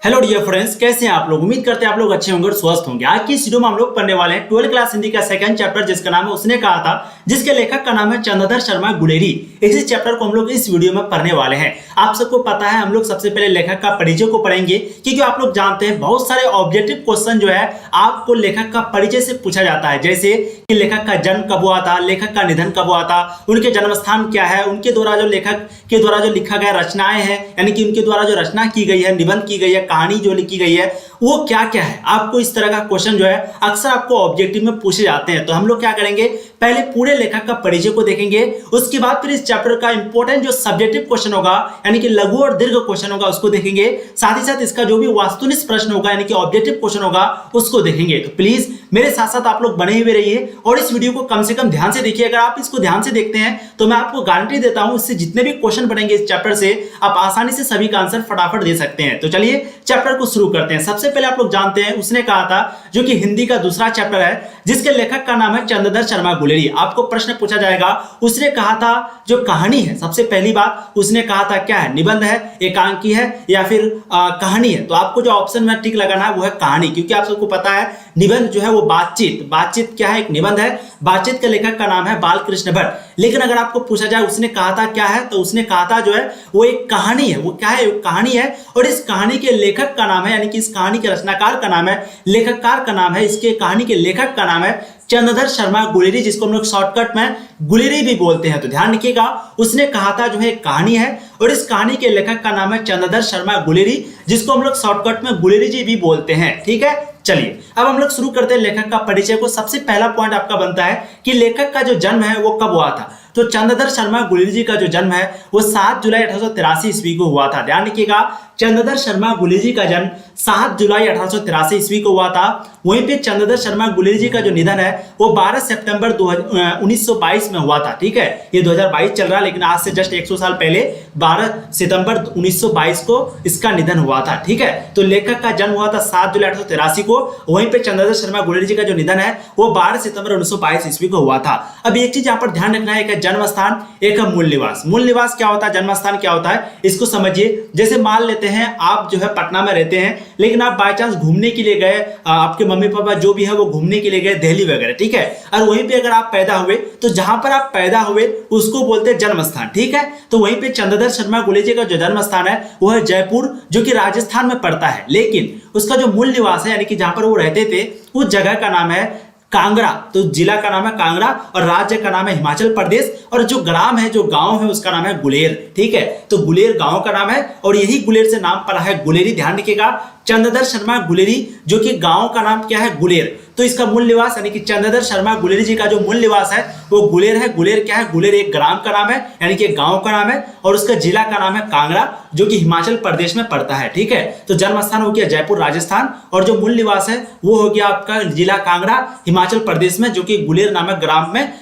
Hello dear friends, कैसे हैं आप लोग। उम्मीद करते हैं आप लोग अच्छे होंगे और स्वस्थ होंगे। आज की इस वीडियो में हम लोग पढ़ने वाले हैं 12th क्लास हिंदी का सेकंड चैप्टर, जिसका नाम है उसने कहा था, जिसके लेखक का नाम है चंद्रधर शर्मा गुलेरी। इसी चैप्टर को हम लोग इस वीडियो में पढ़ने वाले हैं। आप सबको पता है, हम लोग सबसे पहले लेखक का परिचय को पढ़ेंगे, क्योंकि आप लोग जानते हैं बहुत सारे ऑब्जेक्टिव क्वेश्चन जो है आपको लेखक का परिचय से पूछा जाता है। जैसे कि लेखक का जन्म कब हुआ था, लेखक का निधन कब हुआ था, उनके जन्म स्थान क्या है, उनके द्वारा जो लेखक के द्वारा जो लिखा गया रचनाएं हैं, यानी कि उनके द्वारा जो रचना की गई है, निबंध की गई है, कहानी जो लिखी गई है, वो क्या क्या है। आपको इस तरह का क्वेश्चन जो है अक्सर आपको ऑब्जेक्टिव में पूछे जाते हैं। तो हम लोग क्या करेंगे, पहले पूरे लेखक का परिचय को देखेंगे, उसके बाद फिर इस चैप्टर का इंपॉर्टेंट जो सब्जेक्टिव क्वेश्चन होगा, यानी कि लघु और दीर्घ क्वेश्चन होगा, उसको देखेंगे। साथ ही साथ इसका जो भी वास्तुनिष्ठ प्रश्न होगा, यानी कि ऑब्जेक्टिव क्वेश्चन होगा, उसको देखेंगे। तो प्लीज मेरे साथ साथ आप लोग बने हुए रहिए और इस वीडियो को कम से कम ध्यान से देखिए। अगर आप इसको ध्यान से देखते हैं तो मैं आपको गारंटी देता हूं, इससे जितने भी क्वेश्चन बनेंगे इस चैप्टर से, आप आसानी से सभी का आंसर फटाफट दे सकते हैं। तो चलिए चैप्टर को शुरू करते हैं। सबसे पहले आप लोग जानते हैं उसने कहा था, जो कि हिंदी का दूसरा चैप्टर है, जिसके लेखक का नाम है चंद्रधर शर्मा गुलेरी। आपको प्रश्न पूछा जाएगा, उसने कहा था जो कहानी है, सबसे पहली बात उसने कहा था क्या है, निबंध है, एकांकी है या फिर कहानी है। तो आपको जो ऑप्शन में टिक लगाना है वो है कहानी, क्योंकि आप सबको पता है निबंध जो है वो बातचीत क्या है, एक निबंध है। बातचीत के लेखक का नाम है बालकृष्ण भट्ट। लेकिन अगर आपको पूछा जाए उसने कहा था क्या है, तो उसने कहा था जो है वो एक कहानी है। वो क्या है, कहानी है, और इस कहानी के लेखक का नाम है, यानी कि इस कहानी के रचनाकार का नाम है, लेखककार का नाम है, इसके कहानी के लेखक का नाम है चंद्रधर शर्मा गुलेरी, जिसको हम लोग शॉर्टकट में गुलेरी भी बोलते हैं। तो ध्यान रखिएगा, उसने कहा था जो है कहानी है, और इस कहानी के लेखक का नाम है चंद्रधर शर्मा गुलेरी, जिसको हम लोग शॉर्टकट में गुलेरी जी भी बोलते हैं। ठीक है, चलिए अब हम लोग शुरू करते हैं लेखक का परिचय को। सबसे पहला पॉइंट आपका बनता है कि लेखक का जो जन्म है वो कब हुआ था। तो चंद्रधर शर्मा गुलेरी जी का जो जन्म है वो 7 जुलाई 1883 ईस्वी को हुआ था। ध्यान रखिएगा, चंद्रधर शर्मा गुलेरी जी का जन्म 7 जुलाई 1883 ईस्वी को हुआ था। वहीं पे चंद्रधर शर्मा गुलेरी जी का जो निधन है वो 12 सितंबर 1922 में हुआ था। ठीक है, ये 2022 चल रहा है, लेकिन आज से जस्ट 100 साल पहले 12 सितंबर 1922 को इसका निधन हुआ था। ठीक है, तो लेखक का जन्म हुआ था 7 जुलाई 1883 को, वहीं पे चंद्रधर शर्मा गुलेरी जी का जो निधन है वो 12 सितंबर 1922 ईस्वी को हुआ था। अब एक चीज यहाँ पर ध्यान रखना है, एक है जन्म स्थान, एक है मूल निवास। मूल निवास क्या होता है, जन्म स्थान क्या होता है, इसको समझिए। जैसे मान लेते हैं आप जो है पटना में रहते हैं, लेकिन आप बाय चांस घूमने के लिए गए, आपके मम्मी पापा जो भी है वो घूमने के लिए गए दिल्ली वगैरह। ठीक है, और वहीं पे अगर आप पैदा हुए तो जहां पर आप पैदा हुए उसको बोलते हैं जन्म स्थान। ठीक है, तो वहीं पे चंद्रधर शर्मा गुलेरी जी का जो जन्म स्थान है वो है जयपुर, जो कि राजस्थान में पड़ता है। लेकिन उसका जो मूल निवास है, यानी कि जहां पर वो रहते थे, उस जगह का नाम है कांगड़ा। तो जिला का नाम है कांगड़ा और राज्य का नाम है हिमाचल प्रदेश, और जो ग्राम है, जो गांव है, उसका नाम है गुलेर। ठीक है, तो गुलेर गांव का नाम है और यही गुलेर से नाम पड़ा है गुलेरी। ध्यान रखिएगा, चंद्रधर शर्मा गुलेरी, जो कि गांव का नाम क्या है, गुलेर। तो इसका मूल निवास, यानी कि चंद्रधर शर्मा गुलेरी जी का जो मूल निवास है वो गुलेर है। गुलेर क्या है, गुलेर एक ग्राम का नाम है, यानी कि एक गांव का नाम है, और उसका जिला का नाम है कांगड़ा, जो कि हिमाचल प्रदेश में पड़ता है। ठीक है, तो जन्म स्थान हो गया जयपुर राजस्थान, और जो मूल निवास है वो हो गया आपका जिला कांगड़ा हिमाचल प्रदेश में, जो कि गुलेर नामक ग्राम में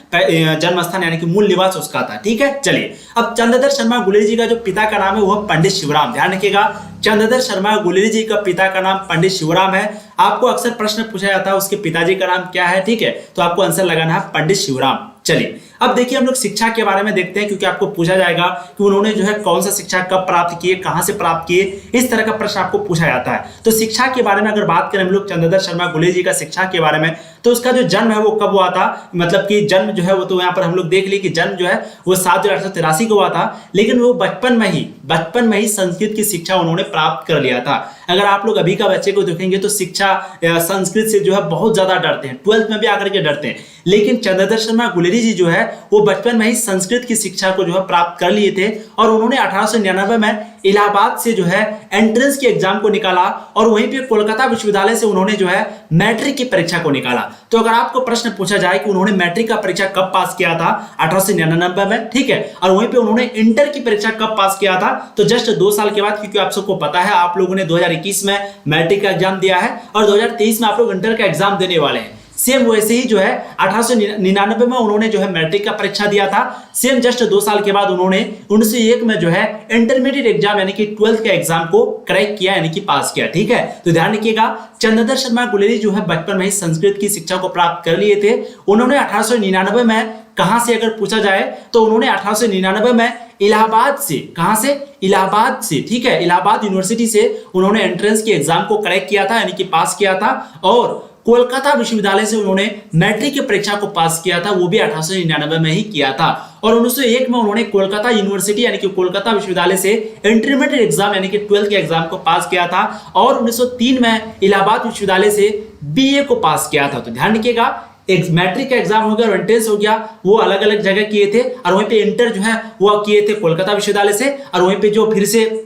जन्म स्थान यानी कि मूल निवास उसका था। ठीक है, चलिए अब चंद्रधर शर्मा गुलेरी जी का जो पिता का नाम है वो पंडित शिवराम। ध्यान रखिएगा, चंद्रधर शर्मा गुलेरी जी का पिता का नाम पंडित शिवराम है। आपको अक्सर प्रश्न पूछा जाता है उसके पिताजी का नाम क्या है। ठीक है, तो आपको आंसर लगाना है पंडित शिवराम। चलिए अब देखिए हम लोग शिक्षा के बारे में देखते हैं, क्योंकि आपको पूछा जाएगा कि उन्होंने जो है कौन सा शिक्षा कब प्राप्त किए, कहां से प्राप्त किए, इस तरह का प्रश्न आपको पूछा जाता है। तो शिक्षा के बारे में अगर बात करें हम लोग चंद्रधर शर्मा गुलेरी जी का शिक्षा के बारे में, तो उसका जो जन्म है वो कब हुआ था, मतलब कि जन्म जो है वो, तो यहाँ पर हम लोग देख ली कि जन्म जो है वो 7 जुलाई 1883 को हुआ था। लेकिन वो बचपन में ही संस्कृत की शिक्षा उन्होंने प्राप्त कर लिया था। अगर आप लोग अभी का बच्चे को देखेंगे तो शिक्षा संस्कृत से जो है बहुत ज्यादा डरते हैं, 12th में भी आकर के डरते हैं। लेकिन चंद्रधर शर्मा गुलेरी जी जो है वो बचपन में ही संस्कृत की शिक्षा को जो है प्राप्त कर लिए थे, और उन्होंने 1899 में इलाहाबाद से जो है एंट्रेंस के एग्जाम को निकाला, और वहीं पे कोलकाता विश्वविद्यालय से उन्होंने जो है मैट्रिक की परीक्षा को निकाला। तो अगर आपको प्रश्न पूछा जाए कि उन्होंने मैट्रिक का परीक्षा कब पास किया था, 1899 में। ठीक है, और वहीं पे उन्होंने इंटर की परीक्षा कब पास किया था, तो जस्ट 2 साल के बाद, क्योंकि आप सबको पता है आप लोगों ने 2021 में मैट्रिक का एग्जाम दिया है और 2023 में आप लोग इंटर का एग्जाम देने वाले हैं। सेम वैसे ही जो है 1899 में उन्होंने जो है मैट्रिक का परीक्षा दिया था। सेम जस्ट 2 साल के बाद उन्होंने 1901 में जो है इंटरमीडिएट एग्जाम यानी कि 12th के एग्जाम को क्रैक किया, यानी कि पास किया। ठीक है, तो ध्यान रखिएगा, चंद्रधर शर्मा गुलेरी जो है बचपन में ही संस्कृत की शिक्षा को प्राप्त कर लिए थे। उन्होंने 1899 में कहां से अगर पूछा जाए तो उन्होंने 1899 में इलाहाबाद से, कहां से, इलाहाबाद से, ठीक है, इलाहाबाद यूनिवर्सिटी से उन्होंने एंट्रेंस की एग्जाम को क्रैक किया था, यानी कि पास किया था। और कोलकाता विश्वविद्यालय से उन्होंने मैट्रिक की परीक्षा को पास किया था, वो भी 1899 में ही किया था। और 1901 में उन्होंने कोलकाता यूनिवर्सिटी यानी कि कोलकाता विश्वविद्यालय से इंटरमीडिएट एग्जाम यानी कि 12th के एग्जाम को पास किया था। और 1903 में इलाहाबाद विश्वविद्यालय से बीए को पास किया था। तो ध्यान रखिएगा, एक मैट्रिक का एग्जाम हो गया और एंट्रेंस हो गया, वो अलग अलग जगह किए थे। और वहीं पे इंटर जो है वो किए थे कोलकाता विश्वविद्यालय से, और वहीं पे जो फिर से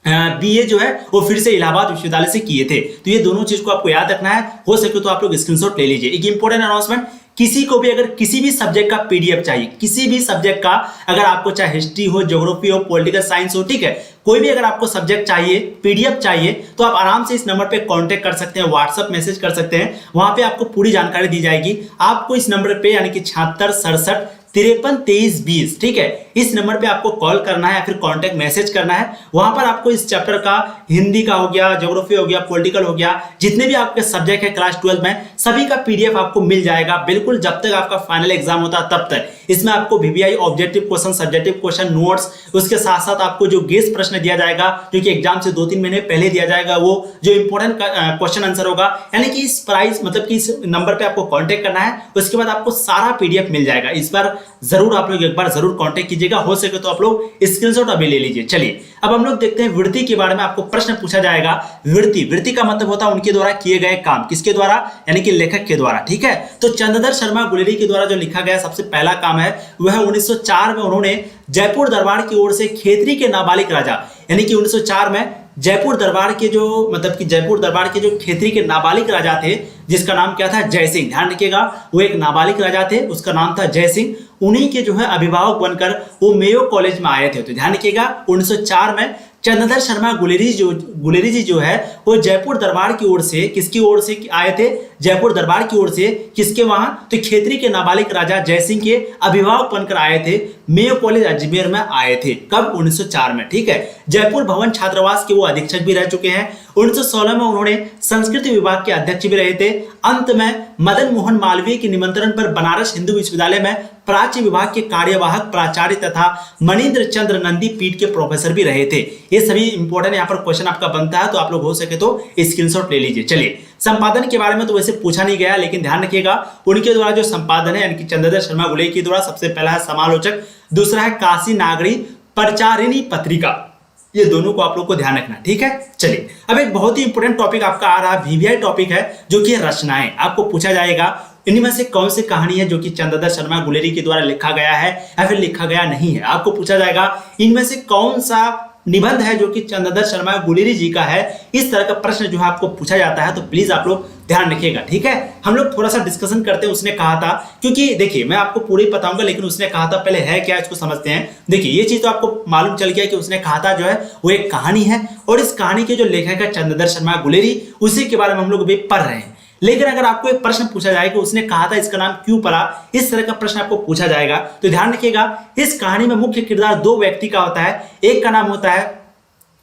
बीए जो है वो फिर से इलाहाबाद विश्वविद्यालय से किए थे। तो ये दोनों चीज को आपको याद रखना है, हो सके तो आप लोग स्क्रीनशॉट ले लीजिए। एक इंपॉर्टेंट अनाउंसमेंट, किसी को भी अगर किसी भी सब्जेक्ट का पीडीएफ चाहिए, किसी भी सब्जेक्ट का, अगर आपको चाहे हिस्ट्री हो, ज्योग्राफी हो, पॉलिटिकल साइंस हो, ठीक है, कोई भी अगर आपको सब्जेक्ट चाहिए, पीडीएफ चाहिए, तो आप आराम से इस नंबर पे कांटेक्ट कर सकते हैं, व्हाट्सएप मैसेज कर सकते हैं, वहां पे आपको पूरी जानकारी दी जाएगी। आपको इस नंबर पे यानी कि 7667532320, ठीक है, इस नंबर पे आपको कॉल करना है या फिर कांटेक्ट मैसेज करना है। वहां पर आपको इस चैप्टर का हिंदी का हो गया, ज्योग्राफी हो गया, पॉलिटिकल हो गया, जितने भी आपके सब्जेक्ट है क्लास 12 में, सभी का पीडीएफ आपको मिल जाएगा बिल्कुल, जब तक आपका फाइनल एग्जाम होता है तब तक। इसमें आपको VVI objective question, subjective question, notes, उसके साथ साथ आपको जो गेस्ट प्रश्न दिया जाएगा जो कि एग्जाम से 2-3 महीने पहले दिया जाएगा, वो जो इंपॉर्टेंट क्वेश्चन आंसर होगा, यानी कि इस प्राइस मतलब कि इस नंबर पे आपको कांटेक्ट करना है। उसके बाद आपको सारा पीडीएफ मिल जाएगा। इस बार जरूर आप लोग एक बार जरूर कांटेक्ट कीजिएगा, हो सके तो आप लोग स्क्रीनशॉट अभी ले लीजिए। चलिए अब हम लोग देखते हैं वृत्ति के बारे में। आपको प्रश्न पूछा जाएगा वृत्ति, वृत्ति का मतलब होता है उनके द्वारा किए गए काम, किसके द्वारा, यानी कि लेखक के द्वारा, ठीक है। तो चंद्रधर शर्मा गुलेरी के द्वारा जो लिखा गया सबसे पहला काम है वह 1904 में उन्होंने जयपुर दरबार की ओर से खेतरी के नाबालिग राजा, यानी कि 1904 में जयपुर दरबार के जो मतलब कि जयपुर दरबार के जो खेतरी के नाबालिग राजा थे, जिसका नाम क्या था, जय सिंह, ध्यान रखिएगा, वो एक नाबालिग राजा थे, उसका नाम था जय सिंह। उन्हीं के जो है अभिभावक बनकर वो मेयो कॉलेज में आए थे। तो ध्यान रखिएगा 1904 में चंद्रधर शर्मा गुलेरी जी जो है वो जयपुर दरबार की ओर से, किसकी ओर से आए थे, जयपुर दरबार की ओर से, किसके वहां, तो खेतरी के नाबालिग राजा जयसिंह के अभिभावक बनकर आए थे, मेयो कॉलेज अजमेर में आए थे। कब, 1904 में, ठीक है। जयपुर भवन छात्रावास के वो अधीक्षक भी रह चुके हैं। 1916 में उन्होंने संस्कृत विभाग के अध्यक्ष भी रहे थे। अंत में मदन मोहन मालवीय के निमंत्रण पर बनारस हिंदू विश्वविद्यालय में प्राच्य विभाग के कार्यवाहक प्राचार्य तथा मनीन्द्र चंद्र नंदी पीठ के प्रोफेसर भी रहे थे। ये सभी इंपॉर्टेंट यहाँ पर क्वेश्चन आपका बनता है, तो आप लोग हो सके तो स्क्रीनशॉट ले लीजिए। चलिए संपादन के बारे में तो वैसे पूछा नहीं गया, लेकिन ध्यान रखिएगा उनके द्वारा जो संपादन है, यानी कि चंद्रधर शर्मा गुलेरी के द्वारा, सबसे पहला है समालोचक, दूसरा है काशी नागरी प्रचारिणी पत्रिका, ये दोनों को आप लोग को ध्यान रखना, ठीक है। चलिए अब एक बहुत ही इंपॉर्टेंट टॉपिक आपका आ रहा है, वीवीआई टॉपिक है, जो कि रचनाएं। आपको पूछा जाएगा इनमें से कौन सी कहानी है जो कि चंद्रधर शर्मा गुलेरी के द्वारा लिखा गया है या फिर लिखा गया नहीं है। आपको पूछा जाएगा इनमें से कौन सा निबंध है जो कि चंद्रधर शर्मा गुलेरी जी का है। इस तरह का प्रश्न जो है आपको पूछा जाता है, तो प्लीज आप लोग ध्यान रखिएगा, ठीक है। हम लोग थोड़ा सा डिस्कशन करते हैं। उसने कहा था, क्योंकि देखिए मैं आपको पूरी बताऊंगा, लेकिन उसने कहा था पहले है क्या, इसको समझते हैं। देखिए ये चीज तो आपको मालूम चल गया कि उसने कहा था जो है वो एक कहानी है, और इस कहानी के जो लेखक है चंद्रधर शर्मा गुलेरी, उसी के बारे में हम लोग अभी पढ़ रहे हैं। लेकिन अगर आपको एक प्रश्न पूछा जाए कि उसने कहा था इसका नाम क्यों पड़ा, इस तरह का प्रश्न आपको पूछा जाएगा, तो ध्यान रखिएगा इस कहानी में मुख्य किरदार दो व्यक्ति का होता है। एक का नाम होता है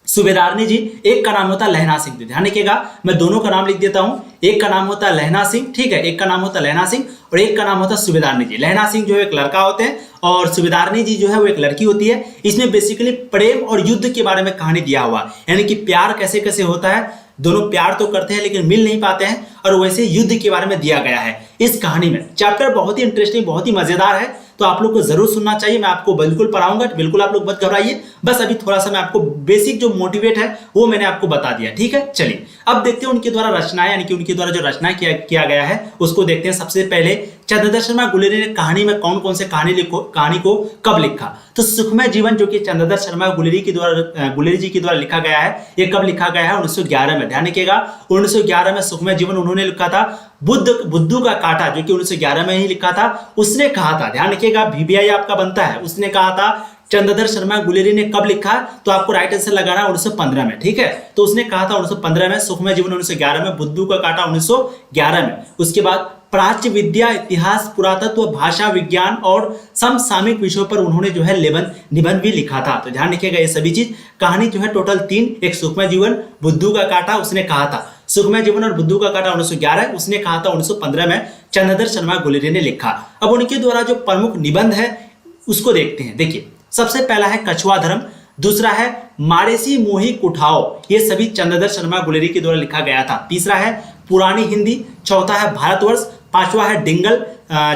सूबेदारनी जी, एक का नाम होता है लहना सिंह। ध्यान रखिएगा मैं दोनों का नाम लिख देता हूं, एक का नाम होता है लहना सिंह, ठीक है, एक का नाम होता है लहना सिंह और एक का नाम होता है सूबेदारनी जी। लहना सिंह जो है एक लड़का होते हैं और सूबेदारनी जी जो है वो एक लड़की होती है। इसमें बेसिकली प्रेम और युद्ध के बारे में कहानी दिया हुआ, यानी कि प्यार कैसे कैसे होता है, दोनों प्यार तो करते हैं लेकिन मिल नहीं पाते हैं, और वैसे युद्ध के बारे में दिया गया है इस कहानी में। चैप्टर बहुत ही इंटरेस्टिंग, बहुत ही मजेदार है, तो आप लोग को जरूर सुनना चाहिए। मैं आपको बिल्कुल पढ़ाऊंगा, बिल्कुल आप लोग मत घबराइए। बस अभी थोड़ा सा मैं आपको बेसिक जो मोटिवेट है वो मैंने आपको बता दिया, ठीक है। चलिए अब देखते हैं उनके द्वारा रचनाएं, यानी कि उनके द्वारा जो रचना किया गया है उसको देखते हैं। सबसे पहले चंद्रधर शर्मा गुलेरी ने कहानी में कौन कौन से कहानी को कब लिखा, तो सुखमय जीवन जो कि चंद्रधर शर्मा गुलेरी जी के द्वारा लिखा गया है, ये कब लिखा गया है, 1911 में। ध्यान रखिएगा 1911 में सुखमय जीवन उन्होंने लिखा था। बुद्धू का कांटा जो कि 1911 में ही लिखा था, उसने कहा था, ध्यान रखिएगा वीवीआई आपका बनता है, उसने कहा था चंद्रधर शर्मा गुलेरी ने कब लिखा, तो आपको राइट आंसर लगाना 1915 में, ठीक है। तो उसने कहा था 1915 में, सुखमय जीवन 1911 में, बुद्धू का कांटा 1911 में। उसके बाद प्राच्य विद्या, इतिहास, पुरातत्व, भाषा विज्ञान और समसामयिक विषयों पर उन्होंने जो है निबंध भी लिखा था। तो ध्यान रखिएगा ये सभी चीज, कहानी जो है टोटल 3, एक सुखमय जीवन, बुद्धू का कांटा उसने कहा था। सुखमय जीवन और बुद्धू का कांटा 1911, उसने कहा था 1915 में चंद्रधर शर्मा गुलेरी ने लिखा। अब उनके द्वारा जो प्रमुख निबंध है उसको देखते हैं। देखिए, सबसे पहला है कछुआ धर्म, दूसरा है मारेसी मोही कुठाओ, ये सभी चंद्रधर शर्मा गुलेरी के द्वारा लिखा गया था। तीसरा है पुरानी हिंदी, चौथा है भारतवर्ष, पांचवा है डिंगल,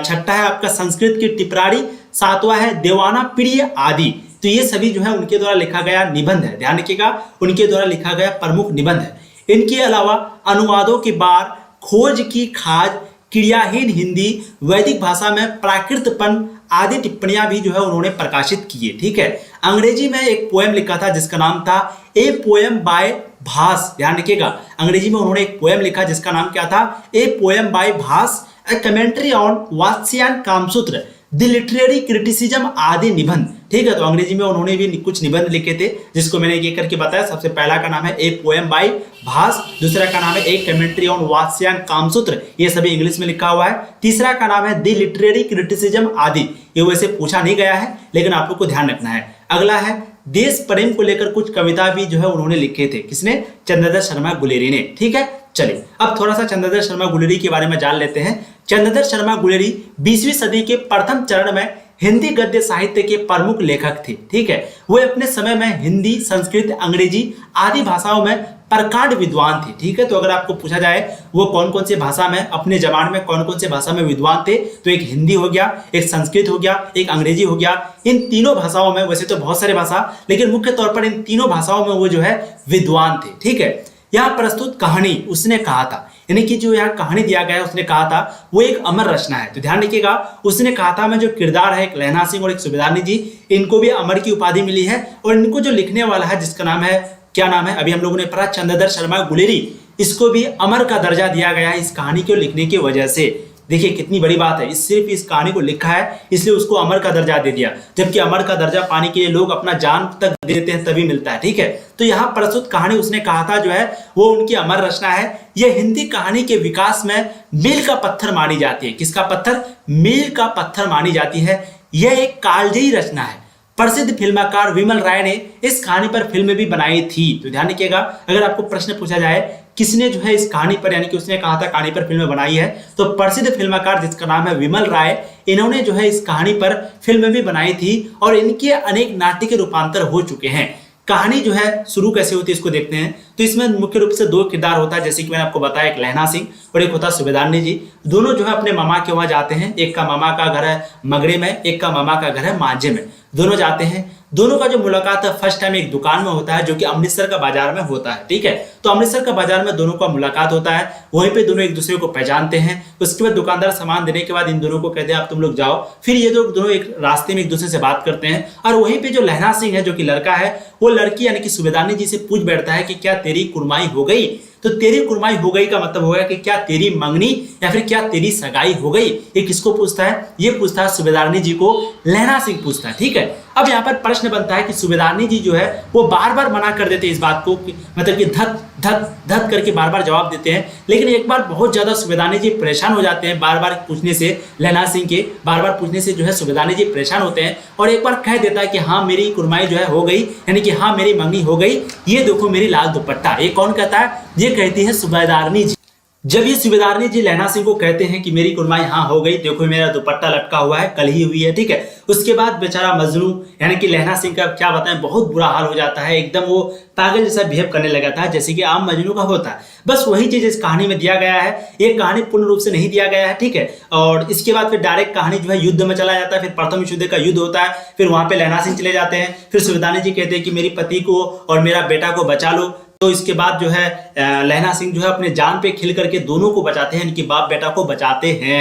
छठा है आपका संस्कृत की टिपरारी, सातवां है देवाना प्रिय आदि। तो ये सभी जो है उनके द्वारा लिखा गया निबंध है। ध्यान रखिएगा, उनके द्वारा लिखा गया प्रमुख निबंध है। इनके अलावा अनुवादों के बार, खोज की खाज, क्रियाहीन हिंदी, वैदिक भाषा में प्राकृतपन आदि टिप्पणियां भी जो है उन्होंने प्रकाशित की है। ठीक है, अंग्रेजी में एक पोएम लिखा था जिसका नाम था ए पोएम बाय भास। ध्यान रखिएगा, अंग्रेजी में उन्होंने एक पोएम लिखा जिसका नाम क्या था, a poem by Bhasa, a commentary on Vatsyayana Kamasutra, the literary criticism आदि निबंध। ठीक है, तो अंग्रेजी में उन्होंने भी कुछ निबंध लिखे थे जिसको मैंने ये करके बताया। सबसे पहला का नाम है ए पोएम बाय भास, दूसरा का नाम है ए कमेंट्री ऑन वात्स्यायन कामसूत्र, ये सभी इंग्लिश में लिखा हुआ है। तीसरा का नाम है द लिटरेरी क्रिटिसिज्म आदि, ये वैसे पूछा नहीं गया है लेकिन आप लोग को ध्यान रखना है। अगला है देश प्रेम को लेकर कुछ कविता भी जो है उन्होंने लिखे थे। किसने? चंद्रधर शर्मा गुलेरी ने। ठीक है, चलिए अब थोड़ा सा चंद्रधर शर्मा गुलेरी के बारे में जान लेते हैं। चंद्रधर शर्मा गुलेरी 20वीं सदी के प्रथम चरण में हिंदी गद्य साहित्य के प्रमुख लेखक थे। ठीक है, वे अपने समय में हिंदी, संस्कृत, अंग्रेजी आदि भाषाओं में प्रकांड विद्वान थे। ठीक है, तो अगर आपको पूछा जाए वो कौन कौन से भाषा में अपने जमाने में कौन कौन से भाषा में विद्वान थे, तो एक हिंदी हो गया, एक संस्कृत हो गया, एक अंग्रेजी हो गया। इन तीनों भाषाओं में, वैसे तो बहुत सारे भाषा, लेकिन मुख्य तौर पर इन तीनों भाषाओं में वो जो है विद्वान थे। ठीक है, यहाँ प्रस्तुत कहानी उसने कहा था, यानी कि जो यहाँ कहानी दिया गया है उसने कहा था वो एक अमर रचना है। तो ध्यान रखिएगा, उसने कहा था मैं जो किरदार है एक लहना सिंह और एक सुबेदारनी जी, इनको भी अमर की उपाधि मिली है। और इनको जो लिखने वाला है जिसका नाम है, क्या नाम है, अभी हम लोगों ने पढ़ा, चंद्रधर शर्मा गुलेरी, इसको भी अमर का दर्जा दिया गया है इस कहानी को लिखने की वजह से। देखिए कितनी बड़ी बात है, सिर्फ इस कहानी को लिखा है इसलिए उसको अमर का दर्जा दे दिया, जबकि अमर का दर्जा पाने के लिए लोग अपना जान तक दे देते हैं तभी मिलता है। ठीक है, तो यहाँ प्रस्तुत कहानी उसने कहा था जो है वो उनकी अमर रचना है। यह हिंदी कहानी के विकास में मील का पत्थर मानी जाती है। किसका पत्थर? मील का पत्थर मानी जाती है। यह एक कालजयी रचना है। प्रसिद्ध फिल्मकार विमल राय ने इस कहानी पर फिल्म भी बनाई थी। तो ध्यान रखिएगा, अगर आपको प्रश्न पूछा जाए किसने जो है इस कहानी पर, यानी कि उसने कहा था कहानी पर फिल्म बनाई है, तो प्रसिद्ध फिल्मकार जिसका नाम है विमल राय, इन्होंने जो है इस कहानी पर फिल्म भी बनाई थी और इनके अनेक नाट्य के रूपांतर हो चुके हैं। कहानी जो है शुरू कैसे होती है इसको देखते हैं। तो इसमें मुख्य रूप से दो किरदार होता है, जैसे कि मैंने आपको बताया, एक लहना सिंह और एक होता है सुबेदारनी जी। दोनों जो है अपने मामा के वहां जाते हैं। एक का मामा का घर है मगरे में, एक का मामा का घर है मांझे में। दोनों जाते हैं। दोनों का जो मुलाकात है फर्स्ट टाइम एक दुकान में होता है जो कि अमृतसर का बाजार में होता है। ठीक है, तो अमृतसर का बाजार में दोनों का मुलाकात होता है, वहीं पे दोनों एक दूसरे को पहचानते हैं। उसके बाद दुकानदार सामान देने के बाद इन दोनों को कहते हैं आप तुम लोग जाओ। फिर ये दोनों एक रास्ते में एक दूसरे से बात करते हैं और वहीं पे जो लहना सिंह है जो कि लड़का है, वो लड़की यानी कि सुबेदारनी जी से पूछ बैठता है कि क्या तेरी कुर्माई हो गई। तो तेरी कुर्माई हो गई का मतलब होगा कि क्या तेरी मंगनी या फिर क्या तेरी सगाई हो गई। ये किसको पूछता है? ये पूछता है सुबेदारनी जी को, लहना सिंह पूछता है। ठीक है, अब यहाँ पर प्रश्न बनता है कि सुबेदारनी जी जो है वो बार बार मना कर देते हैं इस बात को, मतलब कि धत धत धत करके बार बार जवाब देते हैं। लेकिन एक बार बहुत ज्यादा सुबेदारनी जी परेशान हो जाते हैं बार बार पूछने से, लहना सिंह के बार बार पूछने से जो है सुबेदारनी जी परेशान होते हैं और एक बार कह देता है कि हाँ मेरी कुर्माई जो है हो गई, यानी कि हाँ मेरी मंगनी हो गई, ये देखो मेरी लाल दुपट्टा। ये कौन कहता है? ये कहती है सुबेदारनी जी। जब ये सुबेदारनी जी लहना सिंह को कहते हैं कि मेरी कुर्माई हाँ हो गई, देखो मेरा दुपट्टा लटका हुआ है, कल ही हुई है। ठीक है, उसके बाद बेचारा मजनू यानी कि लहना सिंह का क्या बताएं, बहुत बुरा हाल हो जाता है, एकदम वो पागल जैसा बिहेव करने लगा था जैसे कि आम मजनू का होता है। बस वही चीज इस कहानी में दिया गया है। ये कहानी पूर्ण रूप से नहीं दिया गया है। ठीक है, और इसके बाद फिर डायरेक्ट कहानी जो है युद्ध में चला जाता है। फिर प्रथम विश्व युद्ध का युद्ध होता है, फिर वहां पे लहना सिंह चले जाते हैं। फिर सुबेदारनी जी कहते हैं कि मेरी पति को और मेरा बेटा को बचा लो। तो इसके बाद जो है लहना सिंह जो है अपने जान पे खिल करके दोनों को बचाते हैं, इनके बाप बेटा को बचाते हैं।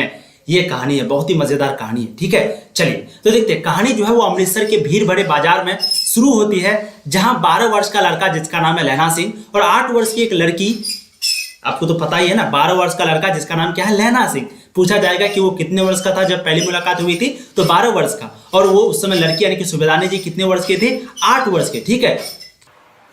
ये कहानी है, बहुत ही मजेदार कहानी है। ठीक है, चलिए तो देखते हैं। कहानी जो है वो अमृतसर के भीड़ भरे बाजार में शुरू होती है, जहां 12 वर्ष का लड़का जिसका नाम है लहना सिंह और 8 वर्ष की एक लड़की, आपको तो पता ही है ना, 12 वर्ष का लड़का जिसका नाम क्या है? लहना सिंह। पूछा जाएगा कि वो कितने वर्ष का था जब पहली मुलाकात हुई थी, तो 12 वर्ष का। और वो उस समय लड़की यानी कि सुबेदारनी जी कितने वर्ष के थे? 8 वर्ष के। ठीक है,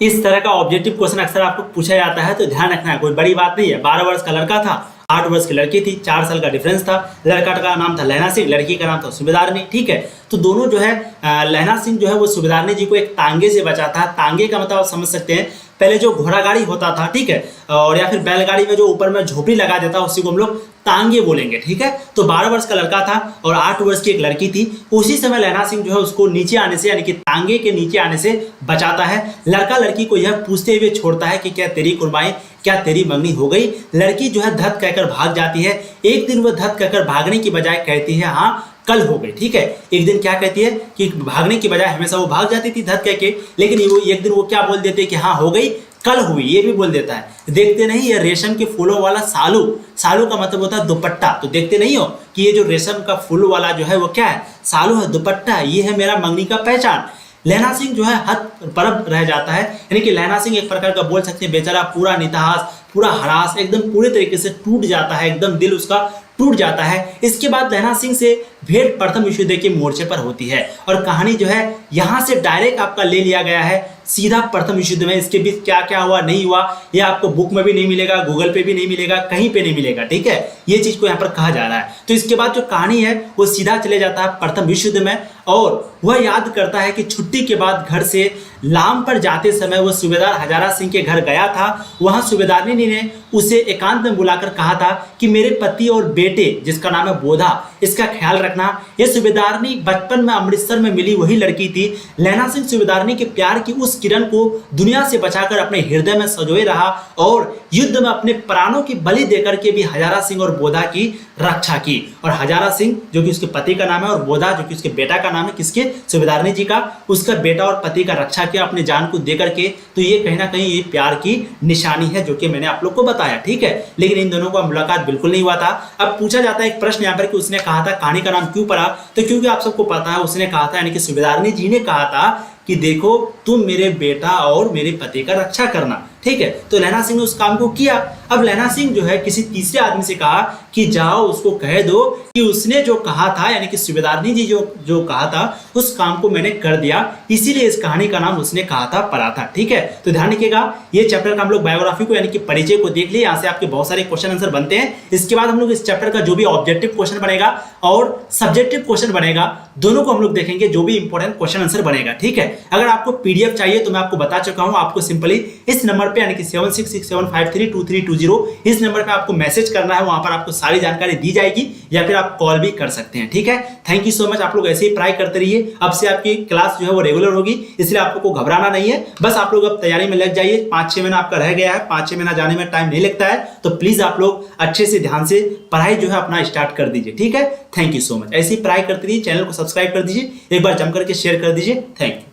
इस तरह का ऑब्जेक्टिव क्वेश्चन अक्सर आपको पूछा जाता है, तो ध्यान रखना है, कोई बड़ी बात नहीं है। 12 वर्ष का लड़का था, 8 वर्ष की लड़की थी, 4 साल का डिफरेंस था। लड़का का नाम था लहना सिंह, लड़की का नाम था सुबेदारनी। ठीक है, तो दोनों जो है लहना सिंह जो है वो सुबेदारनी जी को एक तांगे से बचाता है। तांगे का मतलब आप समझ सकते हैं, पहले जो घोड़ा गाड़ी होता था, ठीक है, और या फिर बैलगाड़ी में जो ऊपर में झोपड़ी लगा देता, उसी को हम लोग तांगे बोलेंगे, ठीक है। तो 12 वर्ष का लड़का था और 8 वर्ष की एक लड़की थी। उसी समय लहना सिंह जो है उसको नीचे आने से, यानी कि तांगे के नीचे आने से बचाता है। लड़का लड़की को यह पूछते हुए छोड़ता है कि क्या तेरी कुर्बानी, क्या तेरी मंगनी हो गई। लड़की जो है धत कहकर भाग जाती है। एक दिन वो धत कहकर भागने की बजाय कहती है हाँ कल हो गई, ठीक है। एक दिन क्या कहती है कि भागने की बजाय हमेशा वो भाग जाती थी धत कह के, लेकिन वो एक दिन वो क्या बोल देते हैं कि हाँ हो गई, कल हुई, ये भी बोल देता है। देखते नहीं ये रेशम के फूलों वाला सालू, सालू का मतलब होता है दुपट्टा। तो देखते नहीं हो कि ये जो रेशम का फूल वाला जो है वो क्या है, सालू है, दुपट्टा है, ये है मेरा मंगनी का पहचान। लहना सिंह जो है हद परब रह जाता है, यानी कि लहना सिंह एक प्रकार का बोल सकते हैं बेचारा पूरा नितहास, पूरा हरास, एकदम पूरे तरीके से टूट जाता है, एकदम दिल उसका टूट जाता है। इसके बाद लहना सिंह से भेंट प्रथम विश्व युद्ध के मोर्चे पर होती है और कहानी जो है यहाँ से डायरेक्ट आपका ले लिया गया है सीधा प्रथम विश्व युद्ध में। इसके बीच क्या क्या हुआ नहीं हुआ ये आपको बुक में भी नहीं मिलेगा, गूगल पे भी नहीं मिलेगा, कहीं पे नहीं मिलेगा, ठीक है। ये चीज को यहाँ पर कहा जा रहा है। तो इसके बाद जो कहानी है वो सीधा चले जाता है प्रथम विश्व युद्ध में और वह याद करता है कि छुट्टी के बाद घर से लाम पर जाते समय वो सूबेदार हजारा सिंह के घर गया था। वहां सूबेदारनी ने उसे एकांत में बुलाकर कहा था कि मेरे पति और बेटे जिसका नाम है बोधा, इसका ख्याल रखना। यह सूबेदारनी बचपन में अमृतसर में मिली वही लड़की थी। लहना सिंह सूबेदारनी के प्यार की उस किरण को दुनिया से बचाकर अपने हृदय में संजोए रहा और युद्ध में अपने प्राणों की बलि देकर के भी हजारा सिंह और बोधा की रक्षा की। और हजारा सिंह जो कि उसके पति का नाम है और बोधा जो कि उसके बेटा का नाम है, किसके, सूबेदारनी जी का, उसका बेटा और पति का रक्षा किया अपने जान को देकर के। तो ये कहीं ना कहीं ये प्यार की निशानी है जो कि मैंने आप लोग को बताया, ठीक है। लेकिन इन दोनों का मुलाकात बिल्कुल नहीं हुआ था। अब पूछा जाता है एक प्रश्न यहाँ पर कि उसने कहा था कहानी का नाम क्यों पड़ा, तो क्योंकि आप सबको पता है उसने कहा था, यानी कि सूबेदारनी जी ने कहा था कि देखो तुम मेरे बेटा और मेरे पति का रक्षा करना, ठीक है। तो लहना सिंह ने उस काम को किया। अब लहना सिंह जो है किसी तीसरे आदमी से कहा कि जाओ उसको कह दो कि उसने जो कहा था, यानी कि सूबेदारनी जी जो कहा था उस काम को मैंने कर दिया, इसीलिए इस कहानी का नाम उसने कहा था पड़ा था, ठीक है। तो ध्यान रखिएगा ये चैप्टर का हम लोग बायोग्राफी को यानी कि परिचय को देख लिए। यहाँ से आपके बहुत सारे क्वेश्चन आंसर बनते हैं। इसके बाद हम लोग इस चैप्टर का जो भी ऑब्जेक्टिव क्वेश्चन बनेगा और सब्जेक्टिव क्वेश्चन बनेगा, दोनों को हम लोग देखेंगे, जो भी इंपॉर्टेंट क्वेश्चन आंसर बनेगा, ठीक है। अगर आपको पीडीएफ चाहिए तो मैं आपको बता चुका हूं, आपको सिंपली इस नंबर पे यानी कि 7667532320 इस नंबर पे आपको मैसेज करना है, वहां पर आपको सारी जानकारी दी जाएगी या फिर आप कॉल भी कर सकते हैं, ठीक है। Thank you so much. आप लोग ऐसे ही ट्राई करते रहिए। अब से आपकी क्लास जो है वो रेगुलर होगी, इसलिए आप लोग को घबराना नहीं है। बस आप लोग अब तैयारी में लग जाइए। 5-6 महीना आपका रह गया है, 5-6 महीना जाने में टाइम नहीं लगता है, तो प्लीज आप लोग अच्छे से ध्यान से पढ़ाई जो है अपना स्टार्ट कर दीजिए, ठीक है। Thank you so much. ऐसे ही पढ़ाई करते रहिए, चैनल को सब्सक्राइब कर दीजिए, एक बार जम करके शेयर कर दीजिए। Thank you.